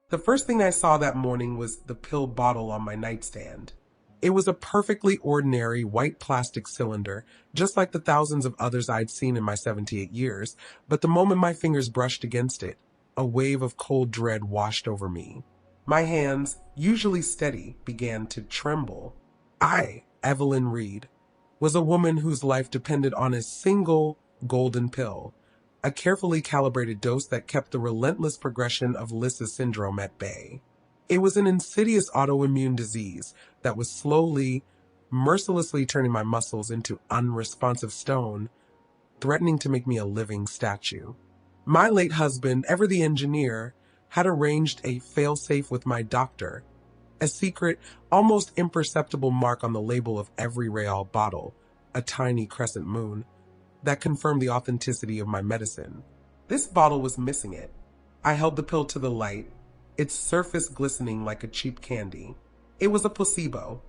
The first thing I saw that morning was the pill bottle on my nightstand. It was a perfectly ordinary white plastic cylinder, just like the thousands of others I'd seen in my 78 years, but the moment my fingers brushed against it, a wave of cold dread washed over me. My hands, usually steady, began to tremble. I, Evelyn Reed, was a woman whose life depended on a single golden pill, a carefully calibrated dose that kept the relentless progression of Lyssa syndrome at bay. It was an insidious autoimmune disease that was slowly, mercilessly turning my muscles into unresponsive stone, threatening to make me a living statue. My late husband, ever the engineer, had arranged a fail-safe with my doctor, a secret, almost imperceptible mark on the label of every Real bottle, a tiny crescent moon, that confirmed the authenticity of my medicine. This bottle was missing it. I held the pill to the light, its surface glistening like a cheap candy. It was a placebo.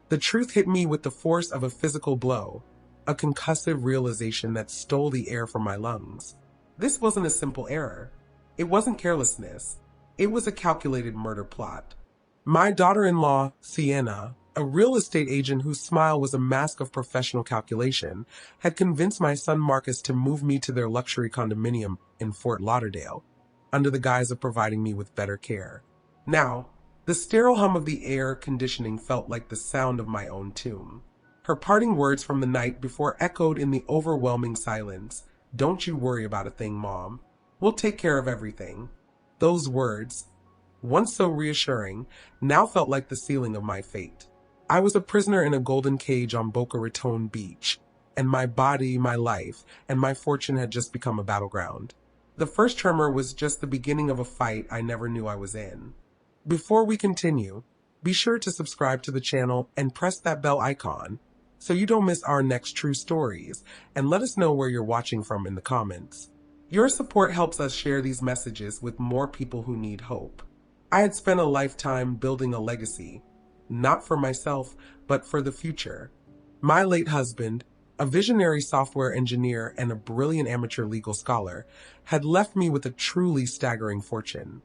The truth hit me with the force of a physical blow, a concussive realization that stole the air from my lungs. This wasn't a simple error. It wasn't carelessness. It was a calculated murder plot. My daughter-in-law, Sienna, a real estate agent whose smile was a mask of professional calculation, had convinced my son Marcus to move me to their luxury condominium in Fort Lauderdale, under the guise of providing me with better care. Now, the sterile hum of the air conditioning felt like the sound of my own tomb. Her parting words from the night before echoed in the overwhelming silence. "Don't you worry about a thing, Mom. We'll take care of everything." Those words, once so reassuring, now felt like the sealing of my fate. I was a prisoner in a golden cage on Boca Raton Beach, and my body, my life, and my fortune had just become a battleground. The first tremor was just the beginning of a fight I never knew I was in. Before we continue, be sure to subscribe to the channel and press that bell icon so you don't miss our next true stories, and let us know where you're watching from in the comments. Your support helps us share these messages with more people who need hope. I had spent a lifetime building a legacy, not for myself, but for the future. My late husband, a visionary software engineer and a brilliant amateur legal scholar, had left me with a truly staggering fortune.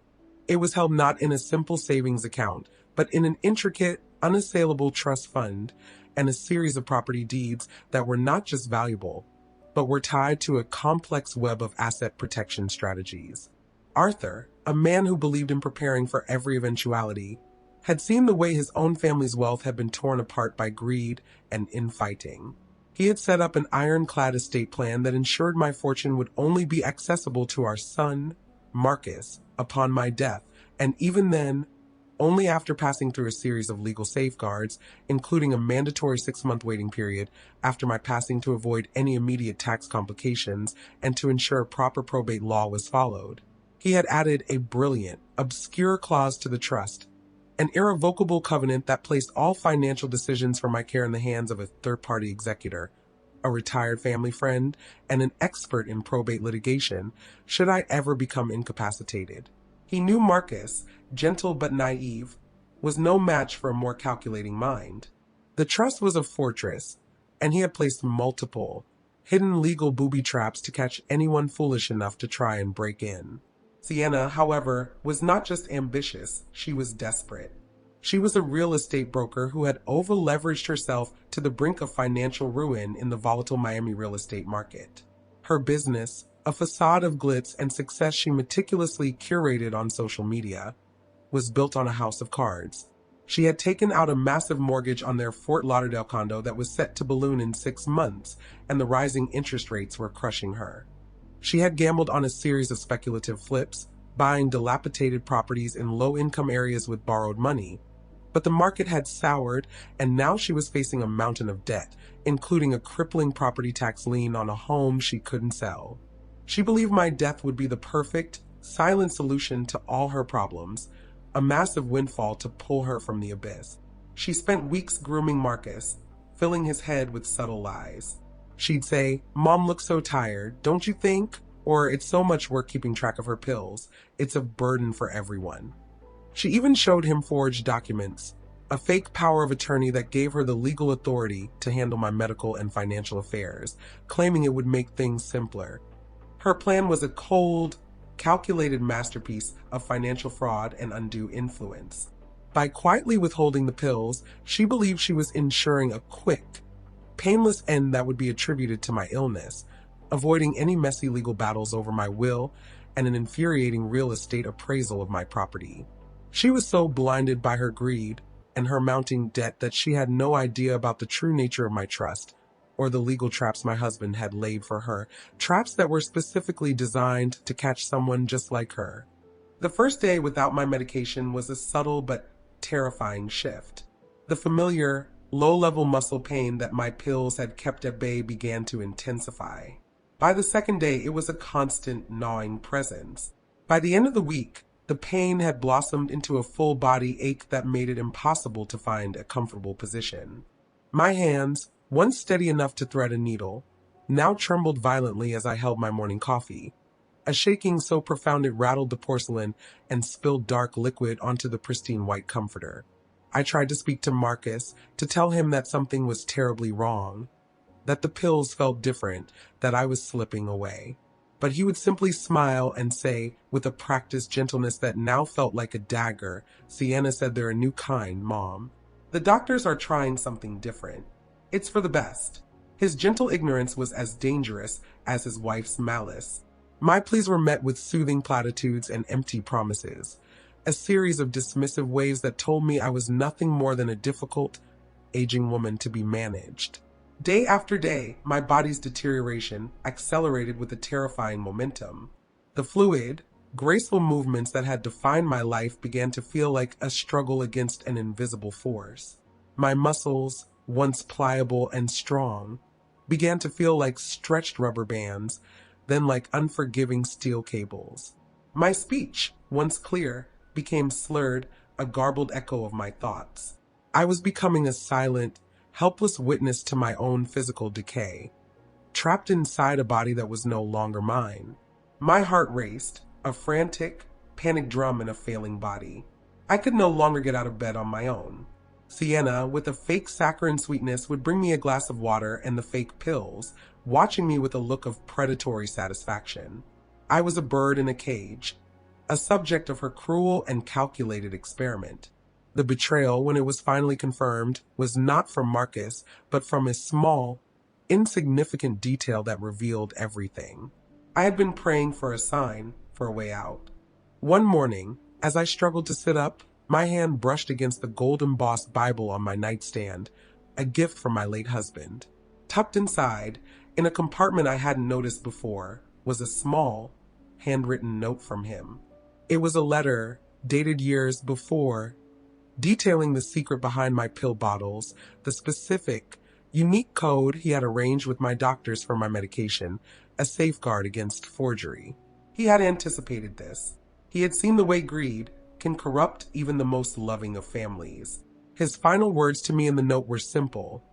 It was held not in a simple savings account, but in an intricate, unassailable trust fund and a series of property deeds that were not just valuable, but were tied to a complex web of asset protection strategies. Arthur, a man who believed in preparing for every eventuality, had seen the way his own family's wealth had been torn apart by greed and infighting. He had set up an ironclad estate plan that ensured my fortune would only be accessible to our son, Marcus, upon my death, and even then, only after passing through a series of legal safeguards, including a mandatory 6-month waiting period after my passing to avoid any immediate tax complications and to ensure proper probate law was followed. He had added a brilliant, obscure clause to the trust, an irrevocable covenant that placed all financial decisions for my care in the hands of a third-party executor, a retired family friend, and an expert in probate litigation, should I ever become incapacitated. He knew Marcus, gentle but naive, was no match for a more calculating mind. The trust was a fortress, and he had placed multiple, hidden legal booby traps to catch anyone foolish enough to try and break in. Sienna, however, was not just ambitious, she was desperate. She was a real estate broker who had over-leveraged herself to the brink of financial ruin in the volatile Miami real estate market. Her business, a facade of glitz and success she meticulously curated on social media, was built on a house of cards. She had taken out a massive mortgage on their Fort Lauderdale condo that was set to balloon in 6 months, and the rising interest rates were crushing her. She had gambled on a series of speculative flips, buying dilapidated properties in low-income areas with borrowed money. But the market had soured, and now she was facing a mountain of debt, including a crippling property tax lien on a home she couldn't sell. She believed my death would be the perfect, silent solution to all her problems, a massive windfall to pull her from the abyss. She spent weeks grooming Marcus, filling his head with subtle lies. She'd say, "Mom looks so tired, don't you think?" Or, "It's so much work keeping track of her pills. It's a burden for everyone." She even showed him forged documents, a fake power of attorney that gave her the legal authority to handle my medical and financial affairs, claiming it would make things simpler. Her plan was a cold, calculated masterpiece of financial fraud and undue influence. By quietly withholding the pills, she believed she was ensuring a quick, painless end that would be attributed to my illness, avoiding any messy legal battles over my will and an infuriating real estate appraisal of my property. She was so blinded by her greed and her mounting debt that she had no idea about the true nature of my trust or the legal traps my husband had laid for her, traps that were specifically designed to catch someone just like her. The first day without my medication was a subtle but terrifying shift. The familiar, low-level muscle pain that my pills had kept at bay began to intensify. By the second day, it was a constant gnawing presence. By the end of the week, the pain had blossomed into a full-body ache that made it impossible to find a comfortable position. My hands, once steady enough to thread a needle, now trembled violently as I held my morning coffee, a shaking so profound it rattled the porcelain and spilled dark liquid onto the pristine white comforter. I tried to speak to Marcus, to tell him that something was terribly wrong, that the pills felt different, that I was slipping away. But he would simply smile and say, with a practiced gentleness that now felt like a dagger, "Sienna said they're a new kind, Mom. The doctors are trying something different. It's for the best." His gentle ignorance was as dangerous as his wife's malice. My pleas were met with soothing platitudes and empty promises, a series of dismissive waves that told me I was nothing more than a difficult, aging woman to be managed. Day after day, my body's deterioration accelerated with a terrifying momentum. The fluid, graceful movements that had defined my life began to feel like a struggle against an invisible force. My muscles, once pliable and strong, began to feel like stretched rubber bands, then like unforgiving steel cables. My speech, once clear, became slurred, a garbled echo of my thoughts. I was becoming a silent, helpless witness to my own physical decay, trapped inside a body that was no longer mine. My heart raced, a frantic, panic drum in a failing body. I could no longer get out of bed on my own. Sienna, with a fake saccharine sweetness, would bring me a glass of water and the fake pills, watching me with a look of predatory satisfaction. I was a bird in a cage, a subject of her cruel and calculated experiment. The betrayal, when it was finally confirmed, was not from Marcus, but from a small, insignificant detail that revealed everything. I had been praying for a sign, for a way out. One morning, as I struggled to sit up, my hand brushed against the gold-embossed Bible on my nightstand, a gift from my late husband. Tucked inside, in a compartment I hadn't noticed before, was a small, handwritten note from him. It was a letter, dated years before, detailing the secret behind my pill bottles, the specific, unique code he had arranged with my doctors for my medication, a safeguard against forgery. He had anticipated this. He had seen the way greed can corrupt even the most loving of families. His final words to me in the note were simple,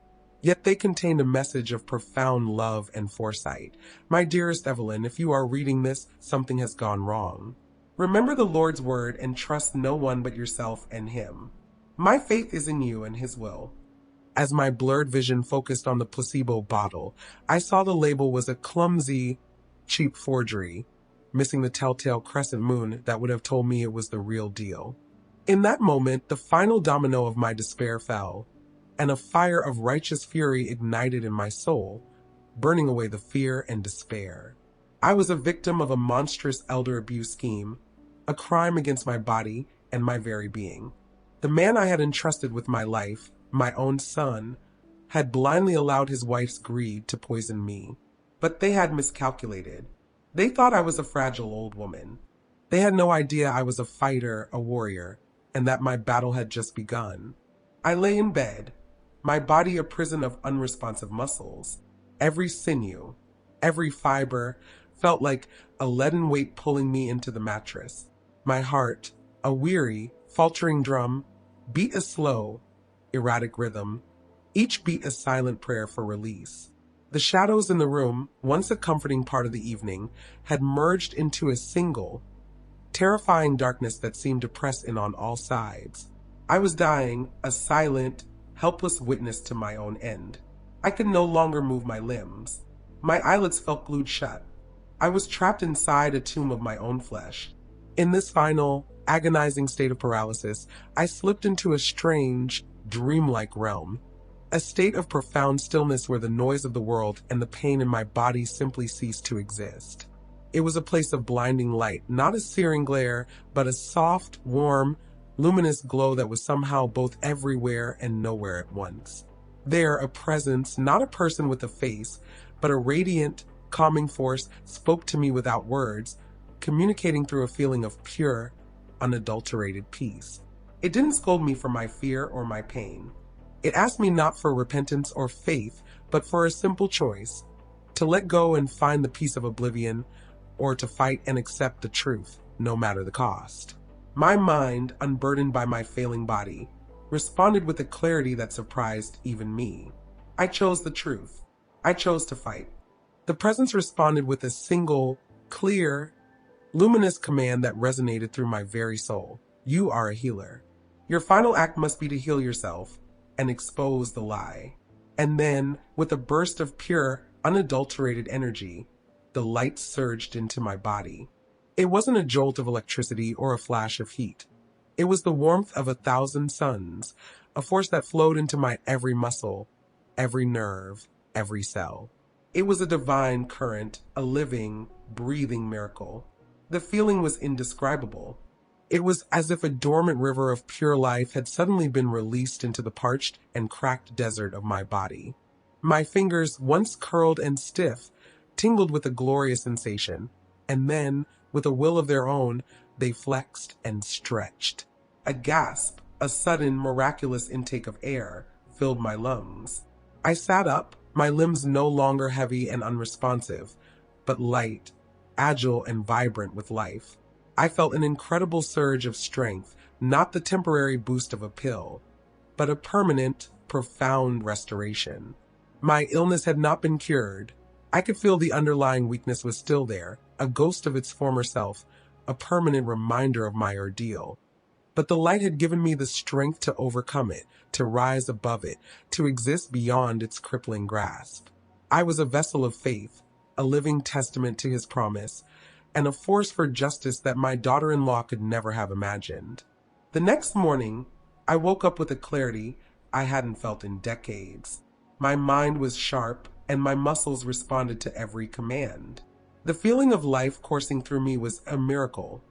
yet they contained a message of profound love and foresight. "My dearest Evelyn, if you are reading this, something has gone wrong. Remember the Lord's word and trust no one but yourself and Him. My faith is in you and His will." As my blurred vision focused on the placebo bottle, I saw the label was a clumsy, cheap forgery, missing the telltale crescent moon that would have told me it was the real deal. In that moment, the final domino of my despair fell, and a fire of righteous fury ignited in my soul, burning away the fear and despair. I was a victim of a monstrous elder abuse scheme, a crime against my body and my very being. The man I had entrusted with my life, my own son, had blindly allowed his wife's greed to poison me. But they had miscalculated. They thought I was a fragile old woman. They had no idea I was a fighter, a warrior, and that my battle had just begun. I lay in bed, my body a prison of unresponsive muscles. Every sinew, every fiber felt like a leaden weight pulling me into the mattress. My heart, a weary, faltering drum, beat a slow, erratic rhythm, each beat a silent prayer for release. The shadows in the room, once a comforting part of the evening, had merged into a single, terrifying darkness that seemed to press in on all sides. I was dying, a silent, helpless witness to my own end. I could no longer move my limbs. My eyelids felt glued shut. I was trapped inside a tomb of my own flesh. In this final, agonizing state of paralysis, I slipped into a strange, dreamlike realm. A state of profound stillness where the noise of the world and the pain in my body simply ceased to exist. It was a place of blinding light, not a searing glare, but a soft, warm, luminous glow that was somehow both everywhere and nowhere at once. There, a presence, not a person with a face, but a radiant, calming force spoke to me without words, communicating through a feeling of pure, unadulterated peace. It didn't scold me for my fear or my pain. It asked me not for repentance or faith, but for a simple choice, to let go and find the peace of oblivion, or to fight and accept the truth, no matter the cost. My mind, unburdened by my failing body, responded with a clarity that surprised even me. I chose the truth. I chose to fight. The presence responded with a single, clear, luminous command that resonated through my very soul. You are a healer. Your final act must be to heal yourself and expose the lie. And then, with a burst of pure, unadulterated energy, the light surged into my body. It wasn't a jolt of electricity or a flash of heat. It was the warmth of 1,000 suns, a force that flowed into my every muscle, every nerve, every cell. It was a divine current, a living, breathing miracle. The feeling was indescribable. It was as if a dormant river of pure life had suddenly been released into the parched and cracked desert of my body. My fingers, once curled and stiff, tingled with a glorious sensation, and then, with a will of their own, they flexed and stretched. A gasp, a sudden, miraculous intake of air, filled my lungs. I sat up, my limbs no longer heavy and unresponsive, but light, agile and vibrant with life. I felt an incredible surge of strength, not the temporary boost of a pill, but a permanent, profound restoration. My illness had not been cured. I could feel the underlying weakness was still there, a ghost of its former self, a permanent reminder of my ordeal. But the light had given me the strength to overcome it, to rise above it, to exist beyond its crippling grasp. I was a vessel of faith, a living testament to his promise, and a force for justice that my daughter-in-law could never have imagined. The next morning, I woke up with a clarity I hadn't felt in decades. My mind was sharp, and my muscles responded to every command. The feeling of life coursing through me was a miracle,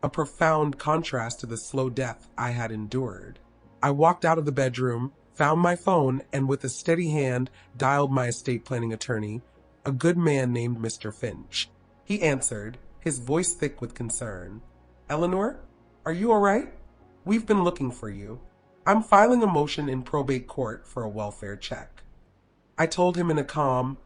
a profound contrast to the slow death I had endured. I walked out of the bedroom, found my phone, and with a steady hand dialed my estate planning attorney, a good man named Mr. Finch. He answered, his voice thick with concern. "Eleanor, are you all right? We've been looking for you. I'm filing a motion in probate court for a welfare check." I told him in a calm,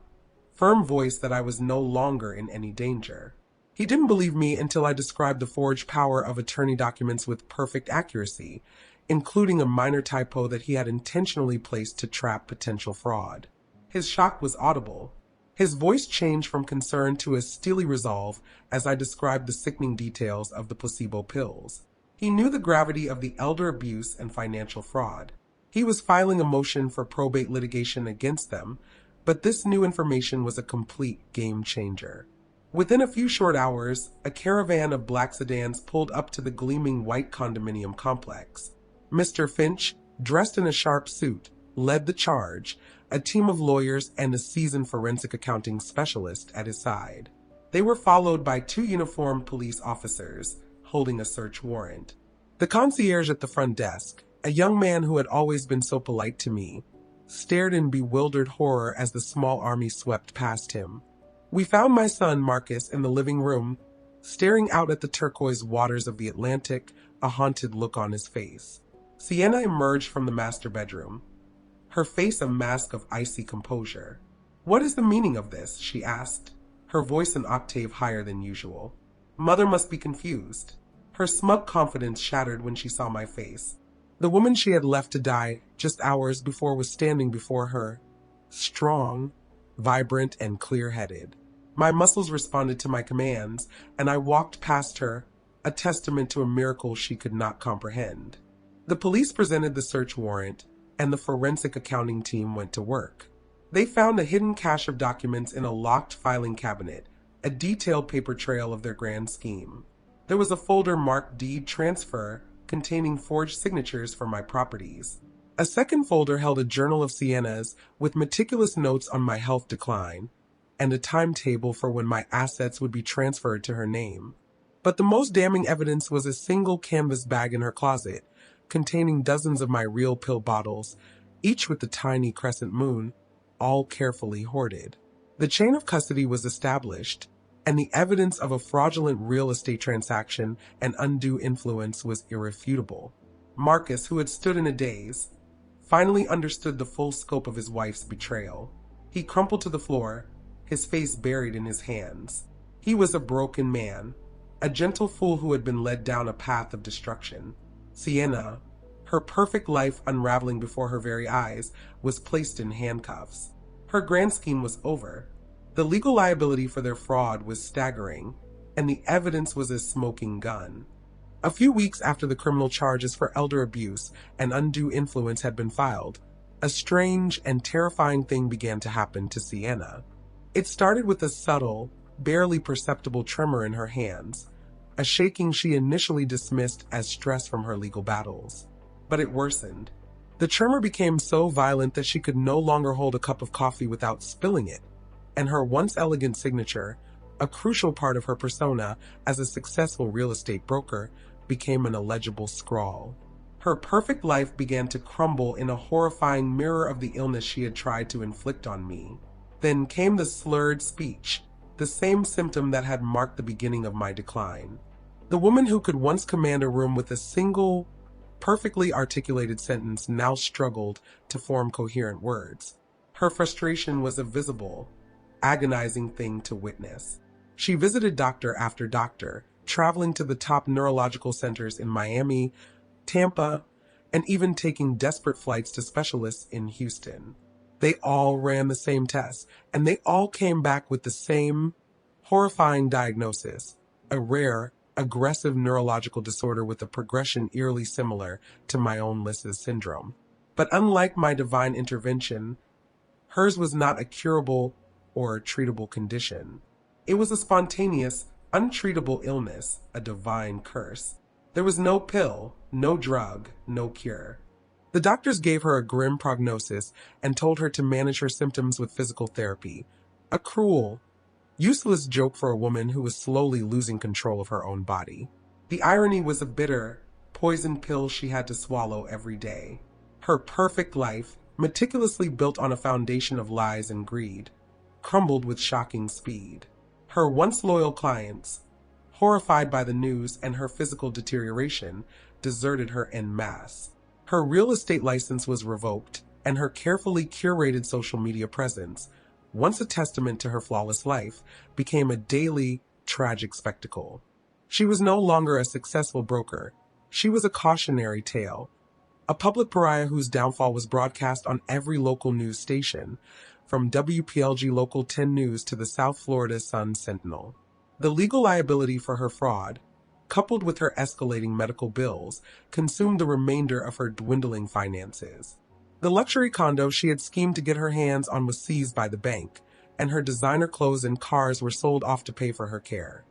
firm voice that I was no longer in any danger. He didn't believe me until I described the forged power of attorney documents with perfect accuracy, including a minor typo that he had intentionally placed to trap potential fraud. His shock was audible. His voice changed from concern to a steely resolve as I described the sickening details of the placebo pills. He knew the gravity of the elder abuse and financial fraud. He was filing a motion for probate litigation against them, but this new information was a complete game changer. Within a few short hours, a caravan of black sedans pulled up to the gleaming white condominium complex. Mr. Finch, dressed in a sharp suit, led the charge, a team of lawyers and a seasoned forensic accounting specialist at his side. They were followed by 2 uniformed police officers, holding a search warrant. The concierge at the front desk, a young man who had always been so polite to me, stared in bewildered horror as the small army swept past him. We found my son, Marcus, in the living room, staring out at the turquoise waters of the Atlantic, a haunted look on his face. Sienna emerged from the master bedroom, her face a mask of icy composure. "What is the meaning of this?" she asked, her voice an octave higher than usual. Mother must be confused. Her smug confidence shattered when she saw my face. The woman she had left to die just hours before was standing before her, strong, vibrant, and clear-headed. My muscles responded to my commands, and I walked past her, a testament to a miracle she could not comprehend. The police presented the search warrant, and the forensic accounting team went to work. They found a hidden cache of documents in a locked filing cabinet, a detailed paper trail of their grand scheme. There was a folder marked Deed Transfer containing forged signatures for my properties. A second folder held a journal of Sienna's with meticulous notes on my health decline and a timetable for when my assets would be transferred to her name. But the most damning evidence was a single canvas bag in her closet containing dozens of my real pill bottles, each with the tiny crescent moon, all carefully hoarded. The chain of custody was established, and the evidence of a fraudulent real estate transaction and undue influence was irrefutable. Marcus, who had stood in a daze, finally understood the full scope of his wife's betrayal. He crumpled to the floor, his face buried in his hands. He was a broken man, a gentle fool who had been led down a path of destruction. Sienna, her perfect life unraveling before her very eyes, was placed in handcuffs. Her grand scheme was over. The legal liability for their fraud was staggering, and the evidence was a smoking gun. A few weeks after the criminal charges for elder abuse and undue influence had been filed, a strange and terrifying thing began to happen to Sienna. It started with a subtle, barely perceptible tremor in her hands, a shaking she initially dismissed as stress from her legal battles. But it worsened. The tremor became so violent that she could no longer hold a cup of coffee without spilling it, and her once elegant signature, a crucial part of her persona as a successful real estate broker, became an illegible scrawl. Her perfect life began to crumble in a horrifying mirror of the illness she had tried to inflict on me. Then came the slurred speech, the same symptom that had marked the beginning of my decline. The woman who could once command a room with a single, perfectly articulated sentence now struggled to form coherent words. Her frustration was a visible, agonizing thing to witness. She visited doctor after doctor, traveling to the top neurological centers in Miami, Tampa, and even taking desperate flights to specialists in Houston. They all ran the same tests, and they all came back with the same horrifying diagnosis: a rare, aggressive neurological disorder with a progression eerily similar to my own Liss's syndrome. But unlike my divine intervention, hers was not a curable or treatable condition. It was a spontaneous, untreatable illness, a divine curse. There was no pill, no drug, no cure. The doctors gave her a grim prognosis and told her to manage her symptoms with physical therapy, a cruel, useless joke for a woman who was slowly losing control of her own body. The irony was a bitter, poison pill she had to swallow every day. Her perfect life, meticulously built on a foundation of lies and greed, crumbled with shocking speed. Her once loyal clients, horrified by the news and her physical deterioration, deserted her en masse. Her real estate license was revoked, and her carefully curated social media presence, once a testament to her flawless life, became a daily, tragic spectacle. She was no longer a successful broker. She was a cautionary tale, a public pariah whose downfall was broadcast on every local news station, from WPLG Local 10 News to the South Florida Sun-Sentinel. The legal liability for her fraud, coupled with her escalating medical bills, consumed the remainder of her dwindling finances. The luxury condo she had schemed to get her hands on was seized by the bank, and her designer clothes and cars were sold off to pay for her care.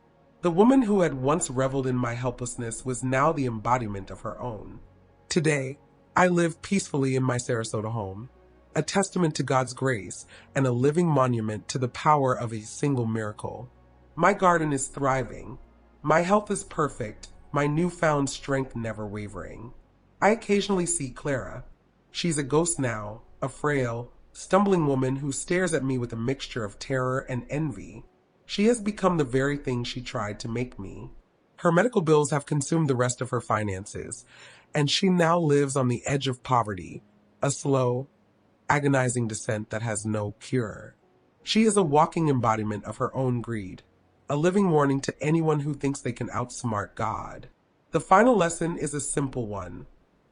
The woman who had once reveled in my helplessness was now the embodiment of her own. Today, I live peacefully in my Sarasota home, a testament to God's grace and a living monument to the power of a single miracle. My garden is thriving. My health is perfect, my newfound strength never wavering. I occasionally see Clara. She's a ghost now, a frail, stumbling woman who stares at me with a mixture of terror and envy. She has become the very thing she tried to make me. Her medical bills have consumed the rest of her finances, and she now lives on the edge of poverty, a slow, agonizing descent that has no cure. She is a walking embodiment of her own greed, a living warning to anyone who thinks they can outsmart God. The final lesson is a simple one.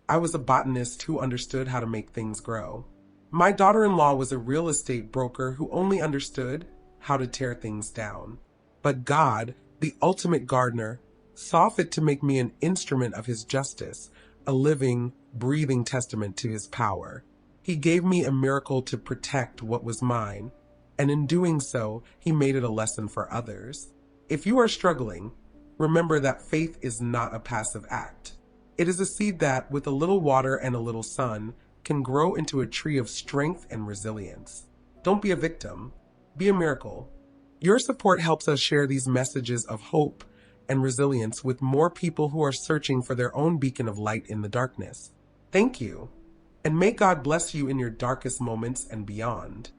I was a botanist who understood how to make things grow. My daughter-in-law was a real estate broker who only understood how to tear things down. But God, the ultimate gardener, saw fit to make me an instrument of his justice, a living, breathing testament to his power. He gave me a miracle to protect what was mine, and in doing so, he made it a lesson for others. If you are struggling, remember that faith is not a passive act. It is a seed that, with a little water and a little sun, can grow into a tree of strength and resilience. Don't be a victim, be a miracle. Your support helps us share these messages of hope and resilience with more people who are searching for their own beacon of light in the darkness. Thank you, and may God bless you in your darkest moments and beyond.